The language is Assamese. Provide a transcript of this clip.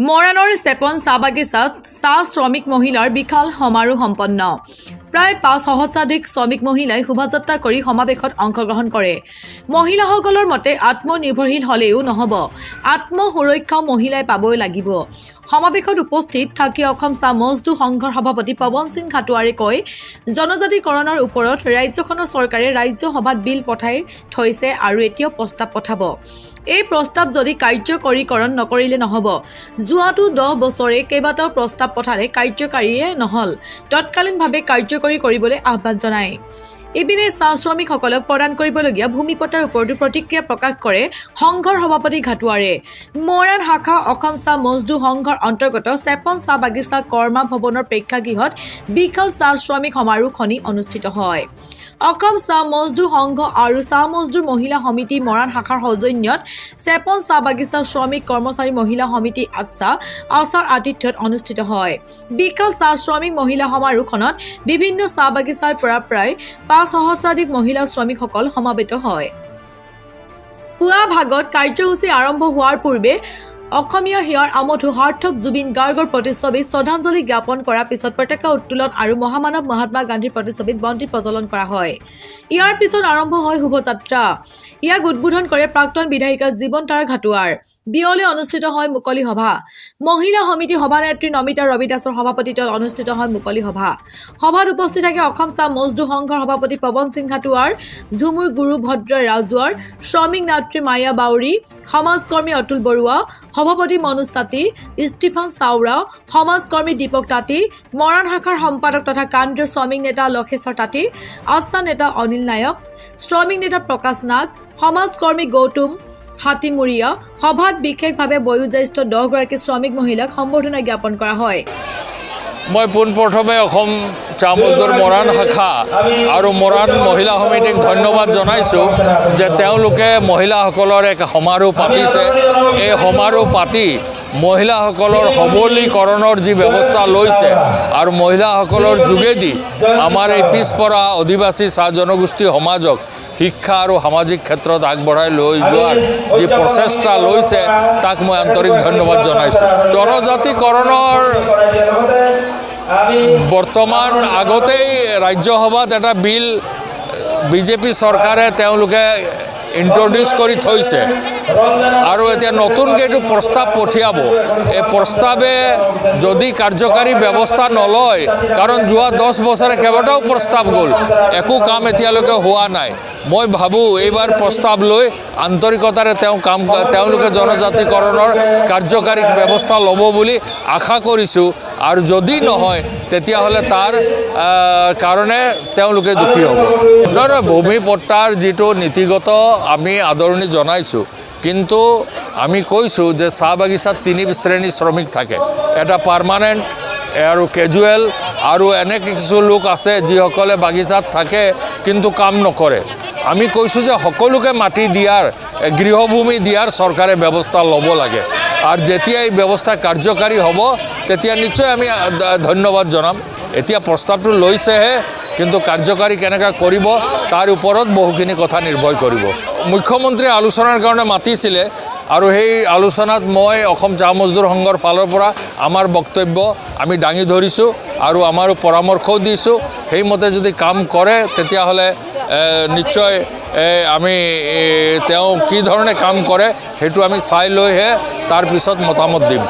মৰাণৰ চেপন চাহ বাগিচাত চাহ শ্ৰমিক মহিলাৰ বিশাল সমাৰোহ সম্পন্ন। প্ৰায় ৫ সহস্ৰাধিক শ্ৰমিক মহিলাই শোভাযাত্ৰা কৰি সমাৱেশত অংশগ্ৰহণ কৰে। মহিলাসকলৰ মতে আত্মনিৰ্ভৰশীল হ'লেও নহ'ব, আত্মসুৰক্ষাও মহিলাই পাবই লাগিব। সমাৱেশত উপস্থিত থাকি অসম চাহ মজদুৰ সংঘৰ সভাপতি পৱন সিং খাটুৱাৰে কয়, জনজাতিকৰণৰ ওপৰত ৰাজ্যখনৰ চৰকাৰে ৰাজ্য সভাত বিল পঠাই থৈছে আৰু এতিয়াও প্ৰস্তাৱ পঠাব। এই প্ৰস্তাৱ যদি কাৰ্যকৰীকৰণ নকৰিলে নহ'ব। যোৱাটো 10 বছৰে কেইবাটাও প্ৰস্তাৱ পঠালে কাৰ্যকাৰীয়ে নহ'ল, তৎকালীনভাৱে কাৰ্যকৰী কৰিবলৈ আহ্বান জনায়। ইপিনে চাহ শ্ৰমিকসকলক প্ৰদান কৰিবলগীয়া ভূমিপট্টাৰ ওপৰতো প্ৰতিক্ৰিয়া প্ৰকাশ কৰে সংঘৰ সভাপতি ঘাটুৱাৰে। মৰাণ শাখা অসম চাহ মজদুৰ সংঘৰ অন্তৰ্গত চেপন চাহ বাগিচা কৰ্মা ভৱনৰ প্ৰেক্ষাগৃহত বিশাল চাহ শ্ৰমিক সমাৰোহখনি অনুষ্ঠিত হয়। অসম চাহ মজদুৰ সংঘ আৰু চাহ মজদুৰ মহিলা সমিতি মৰাণ শাখাৰ সৌজন্যত চেপন চাহ বাগিচা শ্ৰমিক কৰ্মচাৰী মহিলা সমিতি আছাৰ আতিথ্যত অনুষ্ঠিত হয়। বিশাল চাহ শ্ৰমিক মহিলা সমাৰোহখনত বিভিন্ন চাহ বাগিচাৰ পৰা প্ৰায় ৫ সহস্ৰাধিক মহিলা শ্ৰমিকসকল সমবেত হয়। পুৱা ভাগত কাৰ্যসূচী আৰম্ভ হোৱাৰ পূৰ্বে অসমীয়া হিয়াৰ আমঠু সাৰ্থক জুবিন গাৰ্গৰ প্ৰতিচ্ছবিত শ্ৰদ্ধাঞ্জলি জ্ঞাপন কৰাৰ পিছত পতাকা উত্তোলন আৰু মহামানৱ মহাত্মা গান্ধীৰ প্ৰতিচ্ছবিত বন্তি প্ৰজ্বলন কৰা হয়। ইয়াৰ পিছত আৰম্ভ হয় শোভাযাত্ৰা। ইয়াক উদ্বোধন কৰে প্ৰাক্তন বিধায়িকা জীৱনতাৰা ঘাটুৱাৰ। বিয়লি অনুষ্ঠিত হয় মুকলি সভা। মহিলা সমিতি সভানেত্ৰী নমিতা ৰবি দাসৰ সভাপতিত্বত অনুষ্ঠিত হয় মুকলি সভা। সভাত উপস্থিত থাকে অসম চাহ মজদুৰ সংঘৰ সভাপতি পৱন সিং খাটুৱাৰ, ঝুমুৰ গুৰু ভদ্ৰ ৰাজুৱাৰ, শ্ৰমিক নেত্ৰী মায়া বাউৰী, সমাজকৰ্মী অতুল বৰুৱা, সভাপতি মনোজ তাঁতী, ষ্টিফান চাওৰা, সমাজকৰ্মী দীপক তাঁতী, মৰাণ শাখাৰ সম্পাদক তথা কেন্দ্ৰীয় শ্ৰমিক নেতা লক্ষেশ্বৰ তাঁতী, আস্থা নেতা অনিল নায়ক, শ্ৰমিক নেতা প্ৰকাশ নাগ, সমাজকৰ্মী গৌতম হাতীমুৰীয়া। সভাত বিশেষভাৱে বয়োজ্যেষ্ঠ 10 গৰাকী শ্ৰমিক মহিলাক সম্বৰ্ধনা জ্ঞাপন কৰা হয়। মই পোনপ্ৰথমে অসম চাহ মজদুৰ মৰাণ শাখা আৰু মৰাণ মহিলা সমিতিক ধন্যবাদ জনাইছোঁ যে তেওঁলোকে মহিলাসকলৰ এক সমাৰোহ পাতিছে। এই সমাৰোহ পাতি মহিলাসকলৰ সবলীকৰণৰ যি ব্যৱস্থা লৈছে আৰু মহিলাসকলৰ যোগেদি আমাৰ এই পিছপৰা আদিবাসী চাহ জনগোষ্ঠী সমাজক শিক্ষা আৰু সামাজিক ক্ষেত্ৰত আগবঢ়াই লৈ যোৱাৰ যি প্ৰচেষ্টা লৈছে তাক মই আন্তৰিক ধন্যবাদ জনাইছোঁ। জনজাতিকৰণৰ বৰ্তমান আগতেই ৰাজ্যসভাত এটা বিল বিজেপি চৰকাৰে তেওঁলোকে ইন্ট্ৰডিউচ কৰি থৈছে আৰু এতিয়া নতুনকৈ এইটো প্ৰস্তাৱ পঠিয়াব। এই প্ৰস্তাৱে যদি কাৰ্যকাৰী ব্যৱস্থা নলয়, কাৰণ যোৱা 10 বছৰে কেইবাটাও প্ৰস্তাৱ গ'ল, একো কাম এতিয়ালৈকে হোৱা নাই। মই ভাবোঁ এইবাৰ প্ৰস্তাৱ লৈ আন্তৰিকতাৰে তেওঁলোকে জনজাতিকৰণৰ কাৰ্যকাৰী ব্যৱস্থা ল'ব বুলি আশা কৰিছোঁ। আৰু যদি নহয় তেতিয়াহ'লে তাৰ কাৰণে তেওঁলোকে দুখী হ'ব। ভূমিপট্টাৰ যিটো নীতিগত আমি আদৰণি জনাইছোঁ, কিন্তু আমি কৈছোঁ যে চাহ বাগিচাত 3 শ্ৰেণীৰ শ্ৰমিক থাকে, এটা পাৰ্মানেণ্ট আৰু কেজুৱেল আৰু এনে কিছু লোক আছে যিসকলে বাগিচাত থাকে কিন্তু কাম নকৰে। আমি কৈছোঁ যে সকলোকে মাটি দিয়াৰ, গৃহভূমি দিয়াৰ চৰকাৰে ব্যৱস্থা ল'ব লাগে। আৰু যেতিয়া এই ব্যৱস্থা কাৰ্যকাৰী হ'ব তেতিয়া নিশ্চয় আমি ধন্যবাদ জনাম। এতিয়া প্ৰস্তাৱটো লৈছেহে, কিন্তু কাৰ্যকাৰী কেনেকৈ কৰিব তাৰ ওপৰত বহুখিনি কথা নিৰ্ভৰ কৰিব। মুখ্যমন্ত্ৰীয়ে আলোচনাৰ কাৰণে মাতিছিলে আৰু সেই আলোচনাত মই অসম চাহ মজদুৰ সংঘৰ ফালৰ পৰা আমাৰ বক্তব্য আমি দাঙি ধৰিছোঁ আৰু আমাৰো পৰামৰ্শও দিছোঁ। সেইমতে যদি কাম কৰে তেতিয়াহ'লে নিশ্চয় আমি তেওঁ কি ধৰণে কাম কৰে সেইটো আমি চাই লৈহে তাৰ পিছত মতামত দিম।